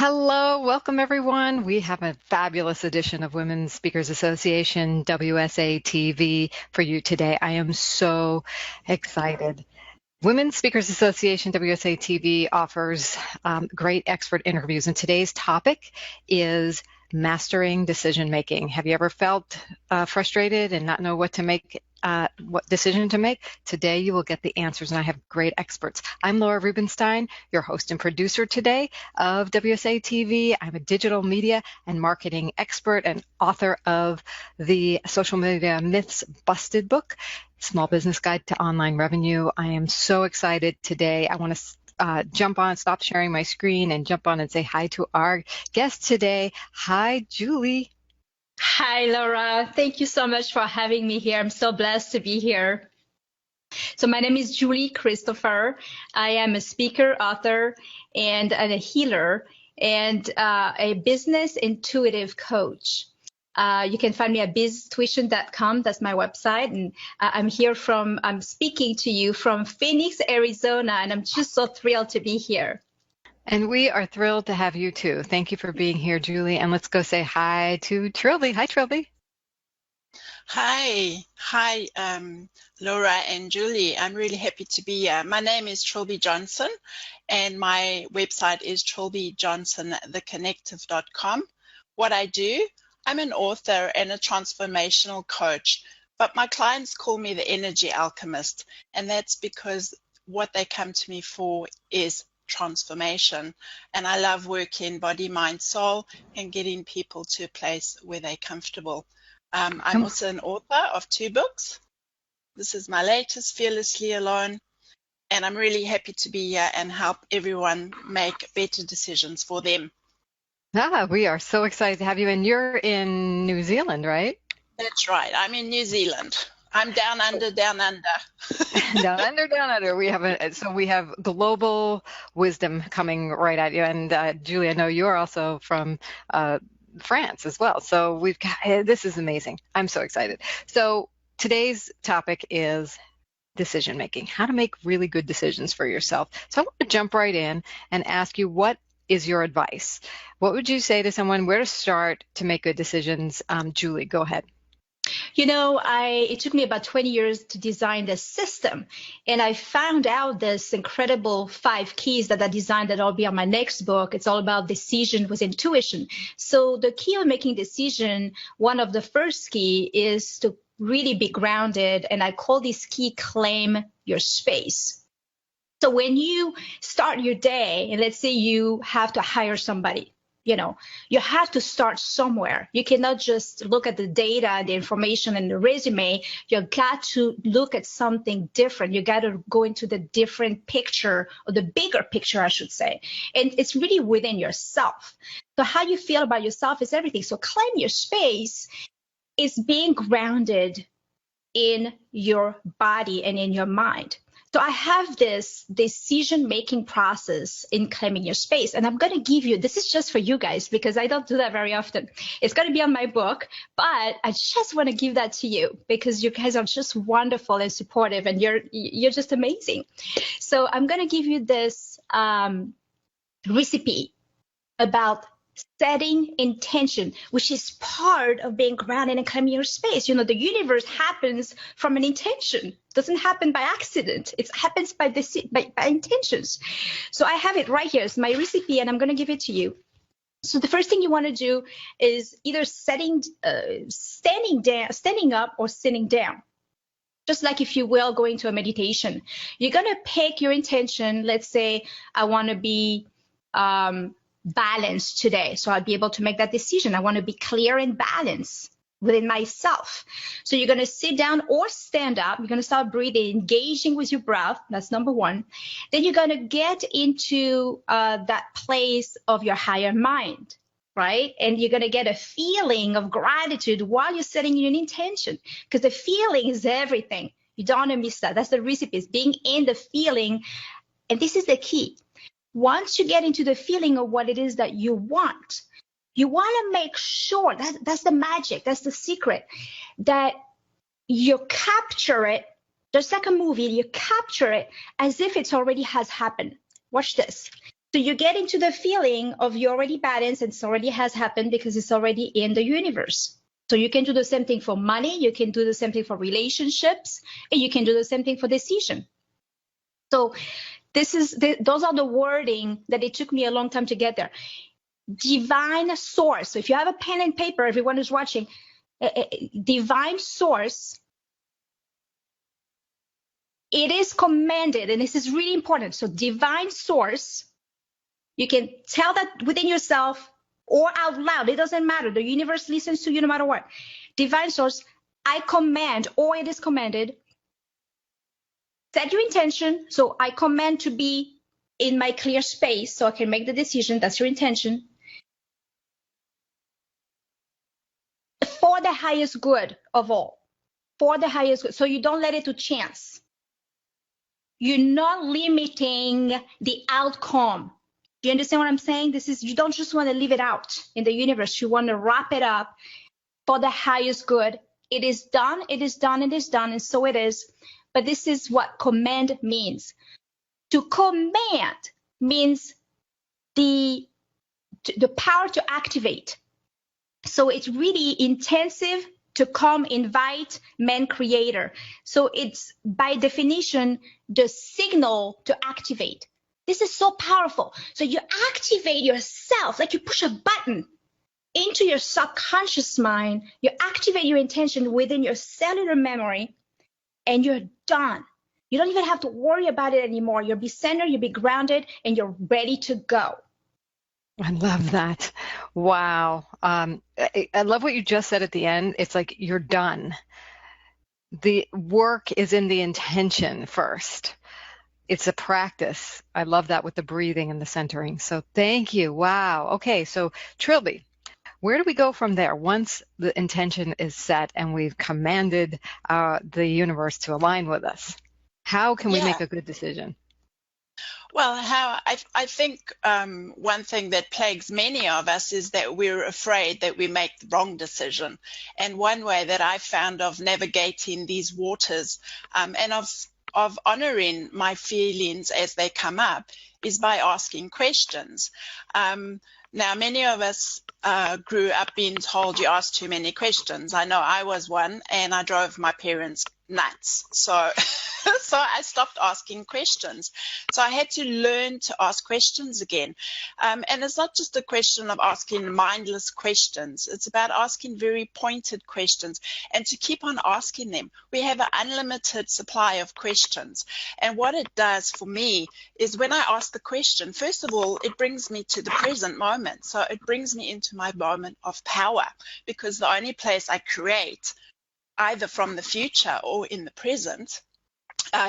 Hello, welcome everyone. We have a fabulous edition of Women's Speakers Association, WSATV, for you today. I am so excited. Women's Speakers Association, WSATV, offers great expert interviews, and today's topic is mastering decision making. Have you ever felt frustrated and not know what decision to make? Today you will get the answers, and I have great experts. I'm Laura Rubenstein, your host and producer today of WSATV. I'm a digital media and marketing expert and author of the Social Media Myths Busted book, Small Business Guide to Online Revenue. I am so excited today. I want to stop sharing my screen and jump on and say hi to our guest today. Hi, Julie. Hi, Laura. Thank you so much for having me here. I'm so blessed to be here. So my name is Julie Christopher. I am a speaker, author, and a healer, and a business intuitive coach. You can find me at biztuition.com. That's my website. And I'm speaking to you from Phoenix, Arizona, and I'm just so thrilled to be here. And we are thrilled to have you too. Thank you for being here, Julie. And let's go say hi to Trilby. Hi, Trilby. Hi, Laura and Julie. I'm really happy to be here. My name is Trilby Johnson, and my website is trilbyjohnsontheconnective.com. What I do, I'm an author and a transformational coach, but my clients call me the energy alchemist, and that's because what they come to me for is transformation. And I love working body, mind, soul, and getting people to a place where they're comfortable. I'm also an author of 2 books. This is my latest, Fearlessly Alone, and I'm really happy to be here and help everyone make better decisions for them. We are so excited to have you. And you're in New Zealand, right? That's right. I'm in New Zealand. I'm down under. Down under. We have global wisdom coming right at you. And Julie, I know you're also from France as well. So this is amazing. I'm so excited. So today's topic is decision making, how to make really good decisions for yourself. So I want to jump right in and ask you, what is your advice? What would you say to someone, where to start to make good decisions? Julie, go ahead. You know, it took me about 20 years to design this system, and I found out this incredible 5 keys that I designed that will be on my next book. It's all about decision with intuition. So the key of making decision, one of the first key is to really be grounded, and I call this key claim your space. So when you start your day, and let's say you have to hire somebody, you have to start somewhere. You cannot just look at the data, the information, and the resume. You got to look at something different. You got to go into the different picture, or the bigger picture, I should say. And it's really within yourself. So how you feel about yourself is everything. So claim your space is being grounded in your body and in your mind. So I have this decision-making process in claiming your space, and I'm going to give you, this is just for you guys because I don't do that very often. It's going to be on my book, but I just want to give that to you because you guys are just wonderful and supportive, and you're just amazing. So I'm going to give you this recipe about setting intention, which is part of being grounded and claiming your space. The universe happens from an intention. It doesn't happen by accident. It happens by intentions. So I have it right here. It's my recipe, and I'm going to give it to you. So the first thing you want to do is either standing up or sitting down. Just like, if you will, going to a meditation. You're going to pick your intention. Let's say I want to be balanced today, so I'll be able to make that decision. I want to be clear and balanced within myself. So you're going to sit down or stand up. You're going to start breathing, engaging with your breath. That's number 1. Then you're going to get into that place of your higher mind, right? And you're going to get a feeling of gratitude while you're setting your intention, because the feeling is everything. You don't want to miss that. That's the recipe, is being in the feeling. And this is the key. Once you get into the feeling of what it is that you want to make sure that's the magic, that's the secret, that you capture it, just like a movie, you capture it as if it's already has happened. Watch this. So you get into the feeling of you already balanced and it already has happened because it's already in the universe. So you can do the same thing for money, you can do the same thing for relationships, and you can do the same thing for decision. So those are the wording that it took me a long time to get there. Divine source. So if you have a pen and paper, everyone who's watching, divine source, it is commanded, and this is really important. So divine source, you can tell that within yourself or out loud. It doesn't matter. The universe listens to you no matter what. Divine source, I command, or it is commanded. Set your intention. So I command to be in my clear space so I can make the decision. That's your intention. For the highest good of all. For the highest good. So you don't let it to chance. You're not limiting the outcome. Do you understand what I'm saying? You don't just want to leave it out in the universe. You want to wrap it up for the highest good. It is done, it is done, it is done, and so it is. But this is what command means. To command means the power to activate. So it's really intensive to come invite man creator. So it's by definition the signal to activate. This is so powerful. So you activate yourself, like you push a button into your subconscious mind. You activate your intention within your cellular memory, and you're done. You don't even have to worry about it anymore. You'll be centered, you'll be grounded, and you're ready to go. I love that. Wow. I love what you just said at the end. It's like you're done. The work is in the intention first. It's a practice. I love that with the breathing and the centering. So thank you. Wow. Okay. So Trilby, where do we go from there? Once the intention is set and we've commanded the universe to align with us, how can we make a good decision? Well, I think one thing that plagues many of us is that we're afraid that we make the wrong decision. And one way that I found of navigating these waters and of honoring my feelings as they come up is by asking questions. Now, many of us grew up being told you ask too many questions. I know I was one, and I drove my parents nuts. So I stopped asking questions. So I had to learn to ask questions again. And it's not just a question of asking mindless questions. It's about asking very pointed questions and to keep on asking them. We have an unlimited supply of questions. And what it does for me is when I ask the question, first of all, it brings me to the present moment. So it brings me into my moment of power, because the only place I create, either from the future or in the present,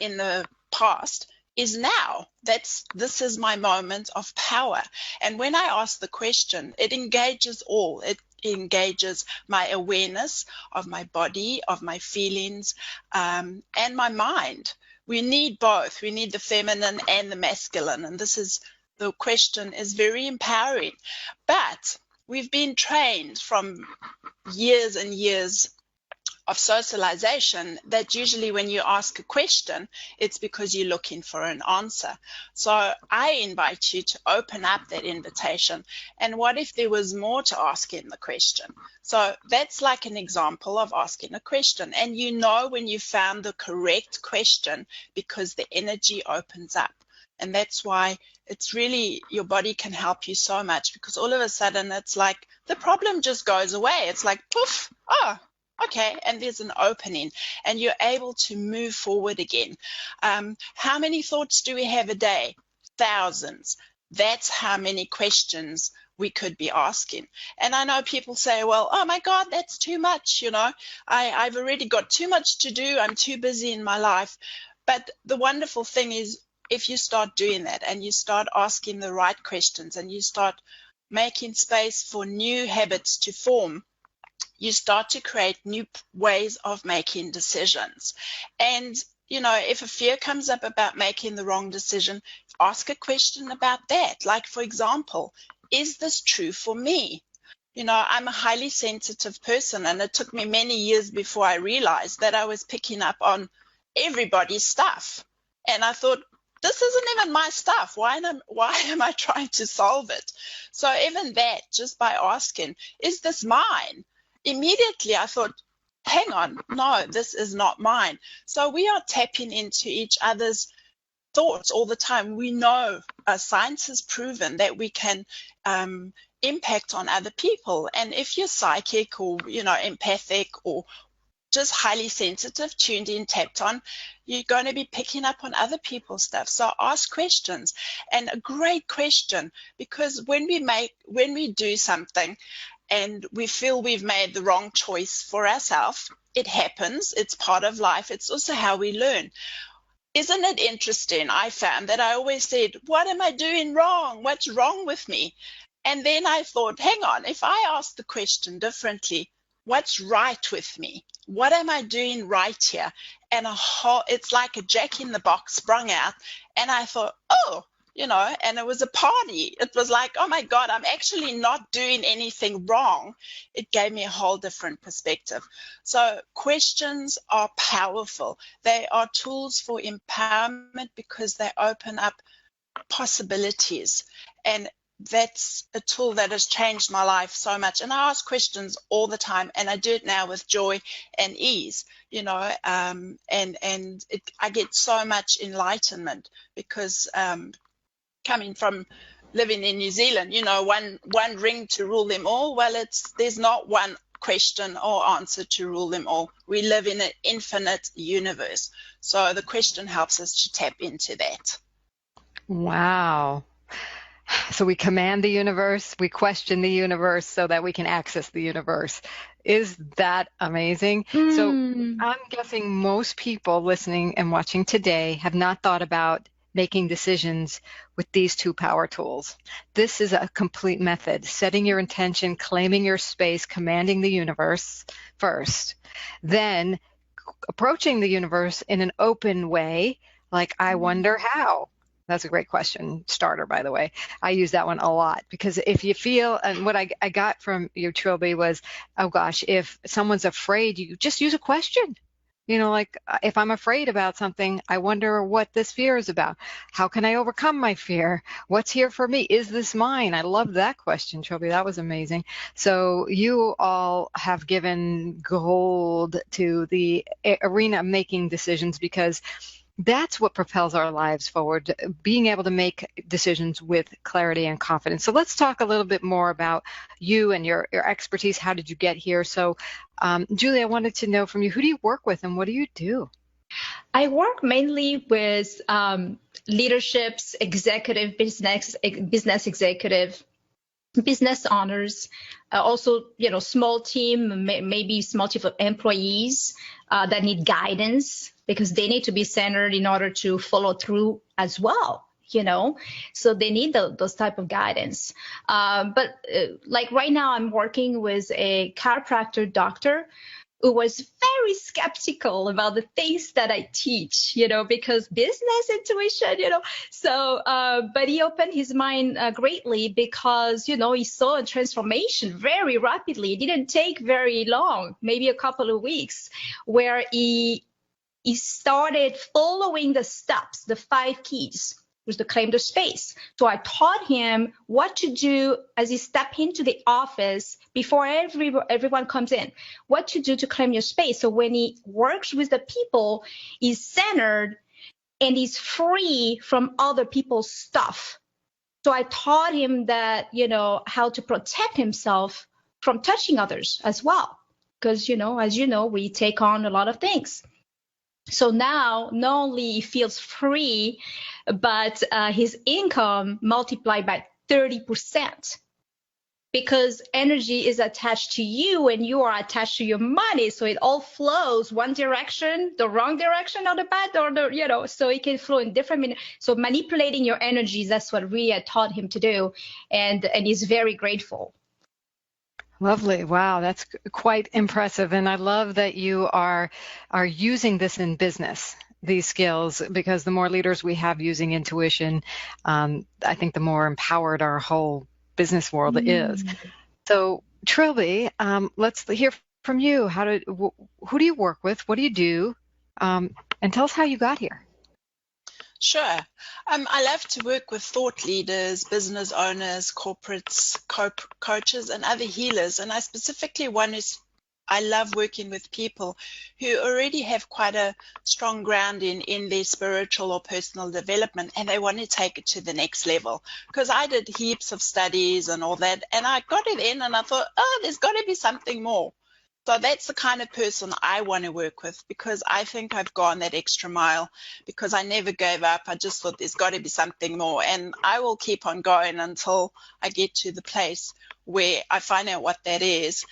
in the past, is now. This is my moment of power. And when I ask the question, it engages all. It engages my awareness of my body, of my feelings, and my mind. We need both. We need the feminine and the masculine. And the question is very empowering. But we've been trained from years and years of socialization that usually when you ask a question, it's because you're looking for an answer. So I invite you to open up that invitation. And what if there was more to ask in the question? So that's like an example of asking a question. And you know when you found the correct question because the energy opens up. And that's why it's really, your body can help you so much, because all of a sudden it's like the problem just goes away. It's like, poof, oh, okay, and there's an opening, and you're able to move forward again. How many thoughts do we have a day? Thousands. That's how many questions we could be asking. And I know people say, well, oh my God, that's too much. I've already got too much to do. I'm too busy in my life. But the wonderful thing is, if you start doing that and you start asking the right questions and you start making space for new habits to form, you start to create new ways of making decisions. And, if a fear comes up about making the wrong decision, ask a question about that. Like, for example, is this true for me? I'm a highly sensitive person, and it took me many years before I realized that I was picking up on everybody's stuff. And I thought, this isn't even my stuff. Why am I trying to solve it? So even that, just by asking, is this mine? Immediately I thought, hang on, no, this is not mine. So we are tapping into each other's thoughts all the time. We know science has proven that we can impact on other people. And if you're psychic or, empathic or just highly sensitive, tuned in, tapped on, you're going to be picking up on other people's stuff. So ask questions. And a great question, because when we do something and we feel we've made the wrong choice for ourselves, it happens. It's part of life. It's also how we learn. Isn't it interesting? I found that I always said, what am I doing wrong? What's wrong with me? And then I thought, hang on, if I ask the question differently, what's right with me? What am I doing right here? And it's like a jack in the box sprung out. And I thought, oh, and it was a party. It was like, oh my God, I'm actually not doing anything wrong. It gave me a whole different perspective. So questions are powerful. They are tools for empowerment because they open up possibilities. And that's a tool that has changed my life so much. And I ask questions all the time, and I do it now with joy and ease, and I get so much enlightenment because coming from living in New Zealand, one ring to rule them all. Well, there's not one question or answer to rule them all. We live in an infinite universe. So the question helps us to tap into that. Wow. So we command the universe, we question the universe so that we can access the universe. Is that amazing? So I'm guessing most people listening and watching today have not thought about making decisions with these two power tools. This is a complete method: setting your intention, claiming your space, commanding the universe first, then approaching the universe in an open way, like, I wonder how. That's a great question starter, by the way. I use that one a lot because if you feel, and what I got from you, Trilby, was, oh gosh, if someone's afraid, you just use a question. Like, if I'm afraid about something, I wonder what this fear is about. How can I overcome my fear? What's here for me? Is this mine? I love that question, Trilby. That was amazing. So you all have given gold to the arena of making decisions, because that's what propels our lives forward, being able to make decisions with clarity and confidence. So let's talk a little bit more about you and your expertise. How did you get here? So, Julie, I wanted to know from you, who do you work with and what do you do? I work mainly with leaderships, executive, business executive, business owners, also, small team, maybe small team of employees that need guidance because they need to be centered in order to follow through as well. So they need those type of guidance. But like right now, I'm working with a chiropractor doctor who was very skeptical about the things that I teach, because business intuition, So, but he opened his mind greatly because, he saw a transformation very rapidly. It didn't take very long, maybe a couple of weeks, where he started following the steps, the 5 keys, was to claim the space. So I taught him what to do as he stepped into the office before everyone comes in, what to do to claim your space. So when he works with the people, he's centered and he's free from other people's stuff. So I taught him that, how to protect himself from touching others as well. Because, as you know, we take on a lot of things. So now not only he feels free, but his income multiplied by 30% because energy is attached to you and you are attached to your money. So it all flows one direction, the wrong direction or the bad or the, so it can flow in different. So manipulating your energies, that's what Ria taught him to do. And he's very grateful. Lovely. Wow, that's quite impressive. And I love that you are using this in business, these skills, because the more leaders we have using intuition, I think the more empowered our whole business world is. So, Trilby, let's hear from you. Who do you work with? What do you do? And tell us how you got here. Sure. I love to work with thought leaders, business owners, corporates, coaches, and other healers. And I specifically I love working with people who already have quite a strong ground in their spiritual or personal development, and they want to take it to the next level. Because I did heaps of studies and all that, and I got it in and I thought, oh, there's got to be something more. So that's the kind of person I want to work with, because I think I've gone that extra mile, because I never gave up. I just thought there's got to be something more, and I will keep on going until I get to the place where I find out what that is,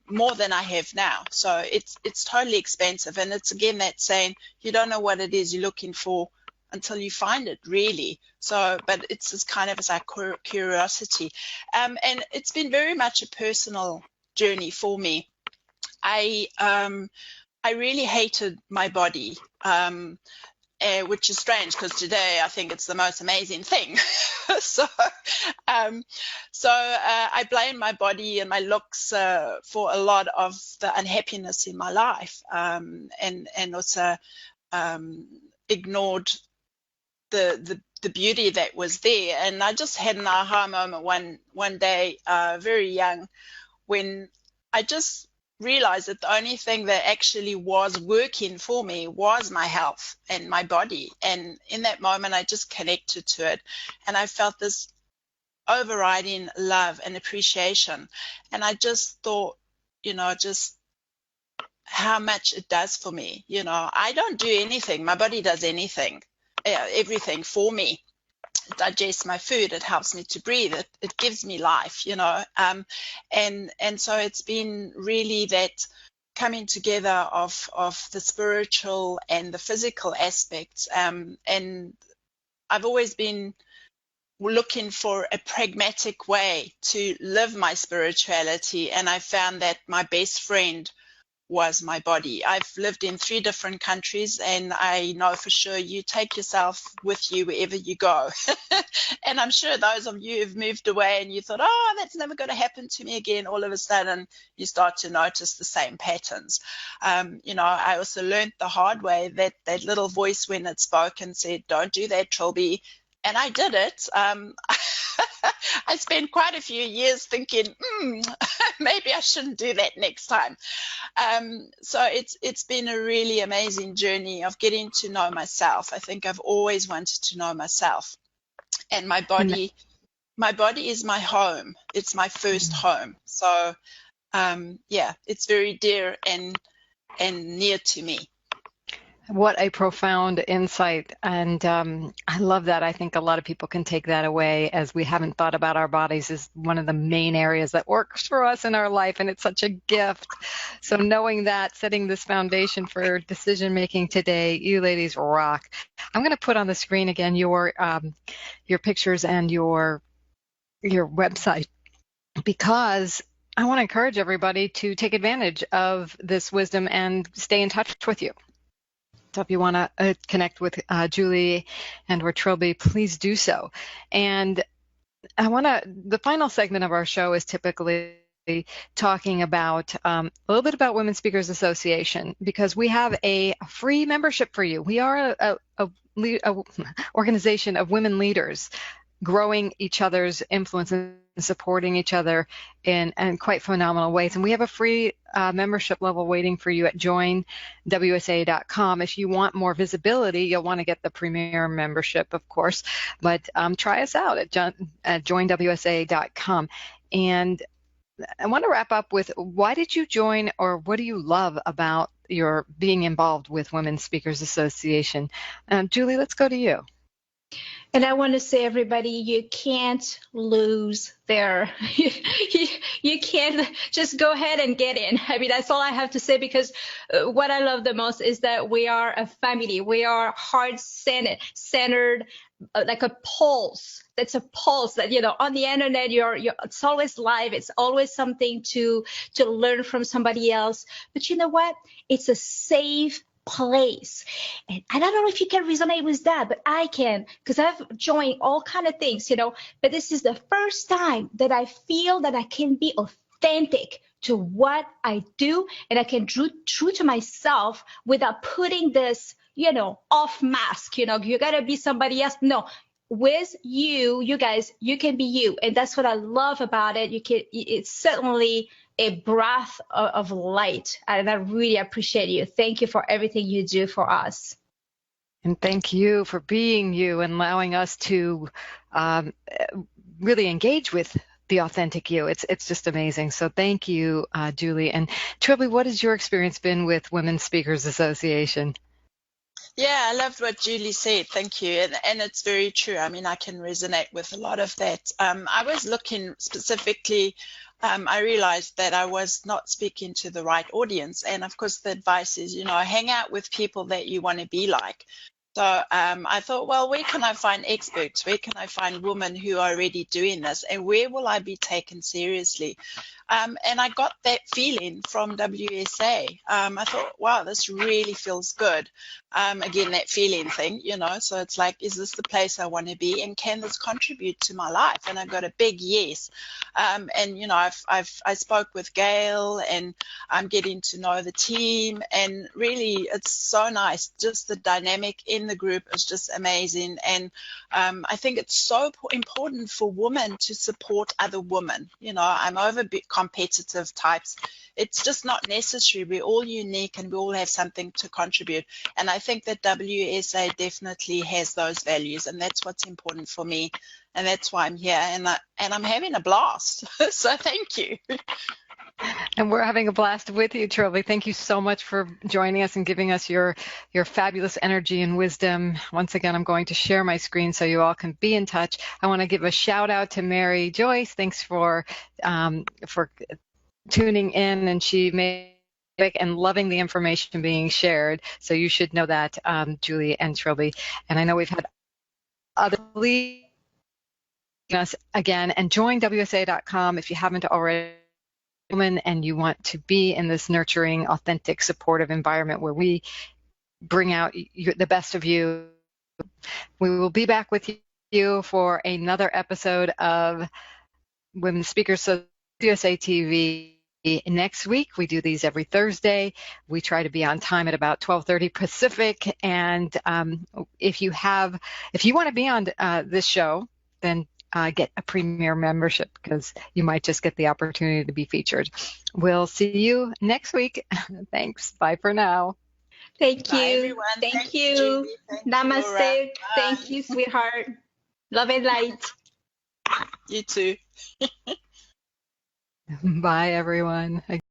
more than I have now. So it's totally expensive, and it's again that saying, you don't know what it is you're looking for until you find it, really. So, but it's kind of like curiosity, and it's been very much a personal journey for me. I really hated my body, which is strange because today I think it's the most amazing thing. so I blame my body and my looks for a lot of the unhappiness in my life, and also ignored the beauty that was there. And I just had an aha moment one day, very young, when I just realized that the only thing that actually was working for me was my health and my body. And in that moment, I just connected to it, and I felt this overriding love and appreciation. And I just thought, just how much it does for me. I don't do anything. My body does everything for me. Digest my food, it helps me to breathe, it gives me life, and so it's been really that coming together of the spiritual and the physical aspects, and I've always been looking for a pragmatic way to live my spirituality, and I found that my best friend was my body. I've lived in 3 different countries, and I know for sure you take yourself with you wherever you go. And I'm sure those of you who've moved away and you thought, oh, that's never going to happen to me again, all of a sudden you start to notice the same patterns. I also learned the hard way that that little voice when it spoke and said, don't do that, Toby. And I did it. I spent quite a few years thinking, maybe I shouldn't do that next time. So it's been a really amazing journey of getting to know myself. I think I've always wanted to know myself, and my body is my home. It's my first home. So it's very dear and near to me. What a profound insight. And I love that. I think a lot of people can take that away, as we haven't thought about our bodies as one of the main areas that works for us in our life. And it's such a gift. So knowing that, setting this foundation for decision making today, you ladies rock. I'm going to put on the screen again your pictures and your website, because I want to encourage everybody to take advantage of this wisdom and stay in touch with you. So if you want to connect with Julie and or Toby, please do so. And the final segment of our show is typically talking about a little bit about Women Speakers Association, because we have a free membership for you. We are a organization of women leaders, growing each other's influence and supporting each other in quite phenomenal ways. And we have a free membership level waiting for you at joinwsa.com. If you want more visibility, you'll want to get the premier membership, of course, but try us out at joinwsa.com. And I want to wrap up with, why did you join, or what do you love about your being involved with Women Speakers Association? Julie, let's go to you. And I want to say, everybody, you can't lose there. You can't just go ahead and get in. I mean, that's all I have to say, because what I love the most is that we are a family. We are heart-centered, like a pulse. That's a pulse that, on the internet, it's always live. It's always something to learn from somebody else. But you know what? It's a safe place. And I don't know if you can resonate with that, but I can, because I've joined all kind of things, but this is the first time that I feel that I can be authentic to what I do, and I can true to myself without putting this off mask, you got to be somebody else. No, with you guys, you can be you. And that's what I love about it. It's certainly a breath of light. And I really appreciate you. Thank you for everything you do for us. And thank you for being you and allowing us to really engage with the authentic you. It's just amazing. So thank you, Julie. And Toby, what has your experience been with Women Speakers Association? Yeah, I loved what Julie said. Thank you. And it's very true. I mean, I can resonate with a lot of that. I was looking specifically, I realized that I was not speaking to the right audience. And of course, the advice is, hang out with people that you want to be like. So I thought, well, where can I find experts? Where can I find women who are already doing this? And where will I be taken seriously? And I got that feeling from WSA. I thought, wow, this really feels good. Again, that feeling thing, so it's like, is this the place I want to be? And can this contribute to my life? And I got a big yes. And, I spoke with Gail, and I'm getting to know the team. And really, it's so nice. Just the dynamic in the group is just amazing. And I think it's so important for women to support other women. I'm over competitive types. It's just not necessary. We're all unique and we all have something to contribute. And I think that WSA definitely has those values, and that's what's important for me. And that's why I'm here, and I'm having a blast. So thank you. And we're having a blast with you, Toby. Thank you so much for joining us and giving us your fabulous energy and wisdom. Once again, I'm going to share my screen so you all can be in touch. I want to give a shout out to Mary Joyce. Thanks for tuning in, and she made and loving the information being shared. So you should know that, Julie and Trilby. And I know we've had other leaders us again, and join WSA.com if you haven't already. And you want to be in this nurturing, authentic, supportive environment where we bring out the best of you. We will be back with you for another episode of Women Speakers WSATV next week. We do these every Thursday. We try to be on time at about 12:30 Pacific. And if you want to be on this show, then get a premier membership, because you might just get the opportunity to be featured. We'll see you next week. Thanks. Bye for now. Thank you. Bye, everyone. Thank you. Namaste. Thank you, sweetheart. Love and light. You too. Bye, everyone.